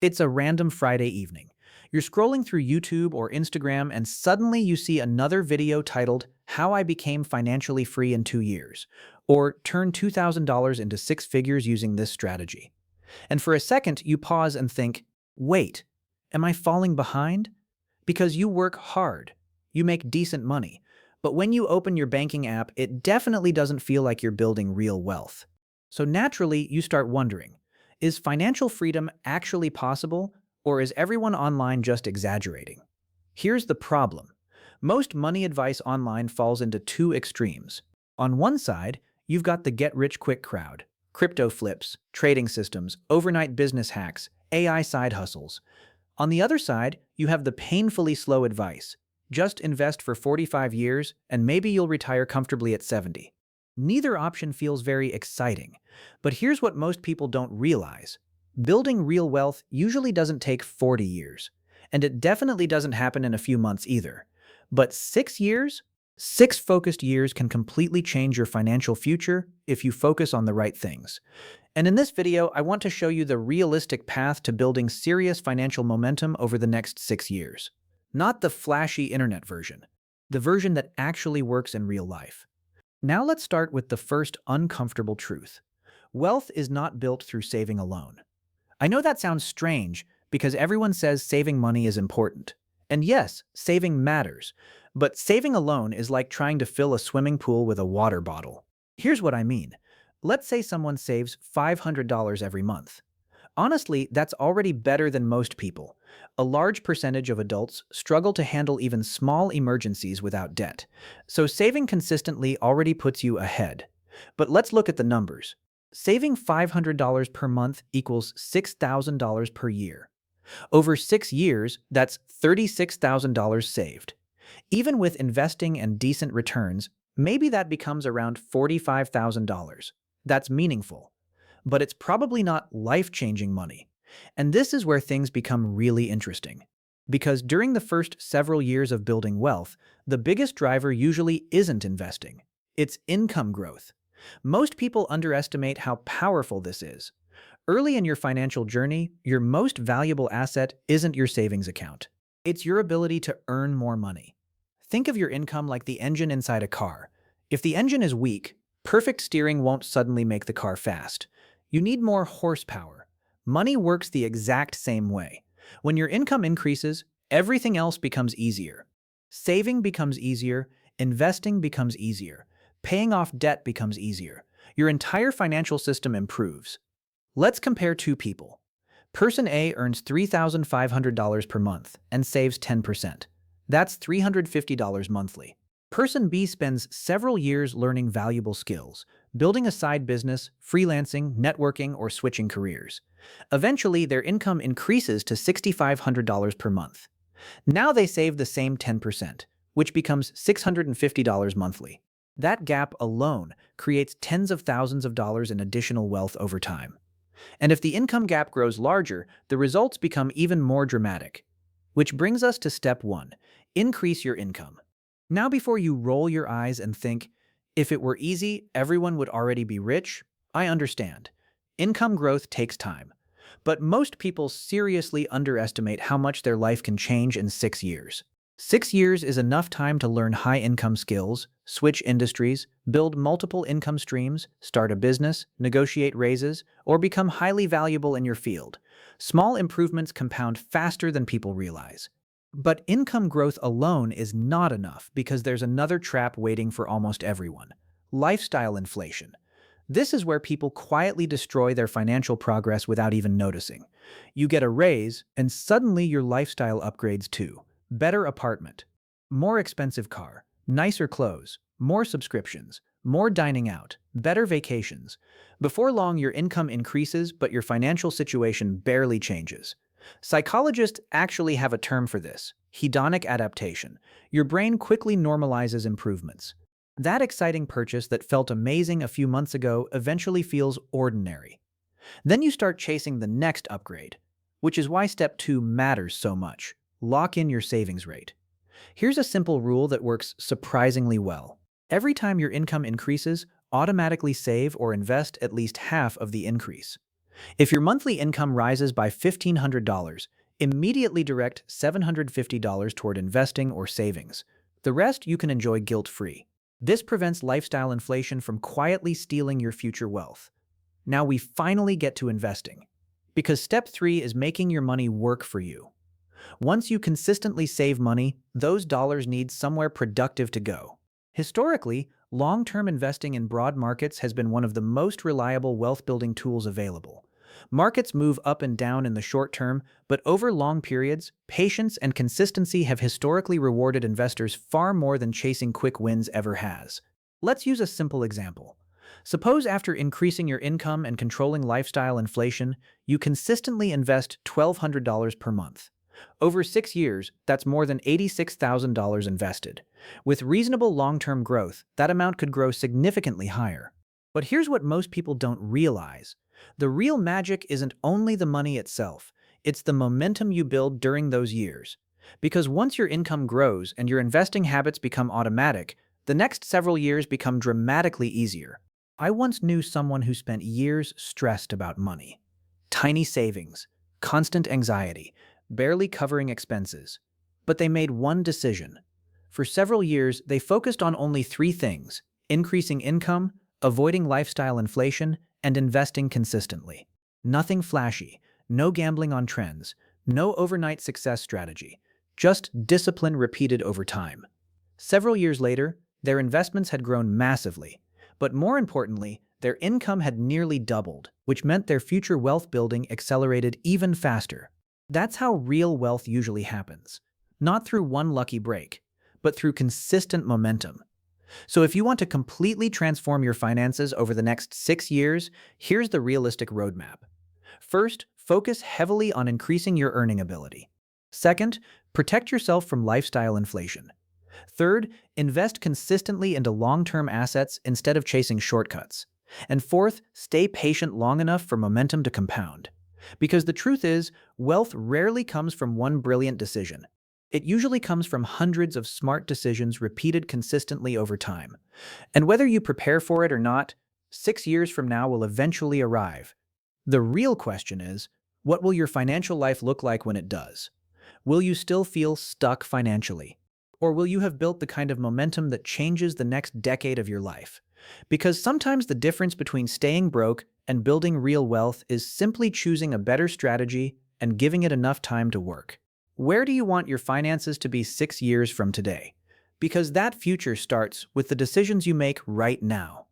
It's a random Friday evening. You're scrolling through YouTube or Instagram and suddenly you see another video titled, How I Became Financially Free in 2 Years, or Turn $2,000 into six figures using this strategy. And for a second, you pause and think, wait, am I falling behind? Because you work hard, you make decent money, but when you open your banking app, it definitely doesn't feel like you're building real wealth. So naturally, you start wondering, is financial freedom actually possible, or is everyone online just exaggerating? Here's the problem. Most money advice online falls into two extremes. On one side, you've got the get-rich-quick crowd, crypto flips, trading systems, overnight business hacks, AI side hustles. On the other side, you have the painfully slow advice. Just invest for 45 years and maybe you'll retire comfortably at 70. Neither option feels very exciting, but here's what most people don't realize. Building real wealth usually doesn't take 40 years, and it definitely doesn't happen in a few months either. But 6 years? 6 focused years can completely change your financial future if you focus on the right things. And in this video, I want to show you the realistic path to building serious financial momentum over the next 6 years. Not the flashy internet version, the version that actually works in real life. Now let's start with the first uncomfortable truth. Wealth is not built through saving alone. I know that sounds strange because everyone says saving money is important. And yes, saving matters, but saving alone is like trying to fill a swimming pool with a water bottle. Here's what I mean. Let's say someone saves $500 every month. Honestly, that's already better than most people. A large percentage of adults struggle to handle even small emergencies without debt. So saving consistently already puts you ahead. But let's look at the numbers. Saving $500 per month equals $6,000 per year. Over 6 years, that's $36,000 saved. Even with investing and decent returns, maybe that becomes around $45,000. That's meaningful. But it's probably not life-changing money. And this is where things become really interesting. Because during the first several years of building wealth, the biggest driver usually isn't investing. It's income growth. Most people underestimate how powerful this is. Early in your financial journey, your most valuable asset isn't your savings account. It's your ability to earn more money. Think of your income like the engine inside a car. If the engine is weak, perfect steering won't suddenly make the car fast. You need more horsepower. Money works the exact same way. When your income increases, everything else becomes easier. Saving becomes easier, investing becomes easier, paying off debt becomes easier. Your entire financial system improves. Let's compare two people. Person A earns $3,500 per month and saves 10%. That's $350 monthly. Person B spends several years learning valuable skills, building a side business, freelancing, networking, or switching careers. Eventually, their income increases to $6,500 per month. Now they save the same 10%, which becomes $650 monthly. That gap alone creates tens of thousands of dollars in additional wealth over time. And if the income gap grows larger, the results become even more dramatic. Which brings us to step 1, increase your income. Now before you roll your eyes and think, if it were easy, everyone would already be rich, I understand. Income growth takes time. But most people seriously underestimate how much their life can change in 6 years. 6 years is enough time to learn high-income skills, switch industries, build multiple income streams, start a business, negotiate raises, or become highly valuable in your field. Small improvements compound faster than people realize. But income growth alone is not enough because there's another trap waiting for almost everyone: lifestyle inflation. This is where people quietly destroy their financial progress without even noticing. You get a raise, and suddenly your lifestyle upgrades too. Better apartment, more expensive car, nicer clothes, more subscriptions, more dining out, better vacations. Before long, your income increases, but your financial situation barely changes. Psychologists actually have a term for this: hedonic adaptation. Your brain quickly normalizes improvements. That exciting purchase that felt amazing a few months ago eventually feels ordinary. Then you start chasing the next upgrade, which is why step 2 matters so much. Lock in your savings rate. Here's a simple rule that works surprisingly well. Every time your income increases, automatically save or invest at least half of the increase. If your monthly income rises by $1,500, immediately direct $750 toward investing or savings. The rest you can enjoy guilt-free. This prevents lifestyle inflation from quietly stealing your future wealth. Now we finally get to investing. Because step 3 is making your money work for you. Once you consistently save money, those dollars need somewhere productive to go. Historically, long-term investing in broad markets has been one of the most reliable wealth-building tools available. Markets move up and down in the short term, but over long periods, patience and consistency have historically rewarded investors far more than chasing quick wins ever has. Let's use a simple example. Suppose after increasing your income and controlling lifestyle inflation, you consistently invest $1,200 per month. Over 6 years, that's more than $86,000 invested. With reasonable long-term growth, that amount could grow significantly higher. But here's what most people don't realize. The real magic isn't only the money itself, it's the momentum you build during those years. Because once your income grows and your investing habits become automatic, the next several years become dramatically easier. I once knew someone who spent years stressed about money. Tiny savings, constant anxiety, barely covering expenses. But they made one decision. For several years, they focused on only 3 things: increasing income, avoiding lifestyle inflation, and investing consistently. Nothing flashy, no gambling on trends, no overnight success strategy, just discipline repeated over time. Several years later, their investments had grown massively, but more importantly, their income had nearly doubled, which meant their future wealth building accelerated even faster. That's how real wealth usually happens. Not through one lucky break, but through consistent momentum. So if you want to completely transform your finances over the next 6 years, here's the realistic roadmap. First, focus heavily on increasing your earning ability. Second, protect yourself from lifestyle inflation. Third, invest consistently into long-term assets instead of chasing shortcuts. And fourth, stay patient long enough for momentum to compound. Because the truth is, wealth rarely comes from one brilliant decision. It usually comes from hundreds of smart decisions repeated consistently over time. And whether you prepare for it or not, 6 years from now will eventually arrive. The real question is, what will your financial life look like when it does? Will you still feel stuck financially? Or will you have built the kind of momentum that changes the next decade of your life? Because sometimes the difference between staying broke and building real wealth is simply choosing a better strategy and giving it enough time to work. Where do you want your finances to be 6 years from today? Because that future starts with the decisions you make right now.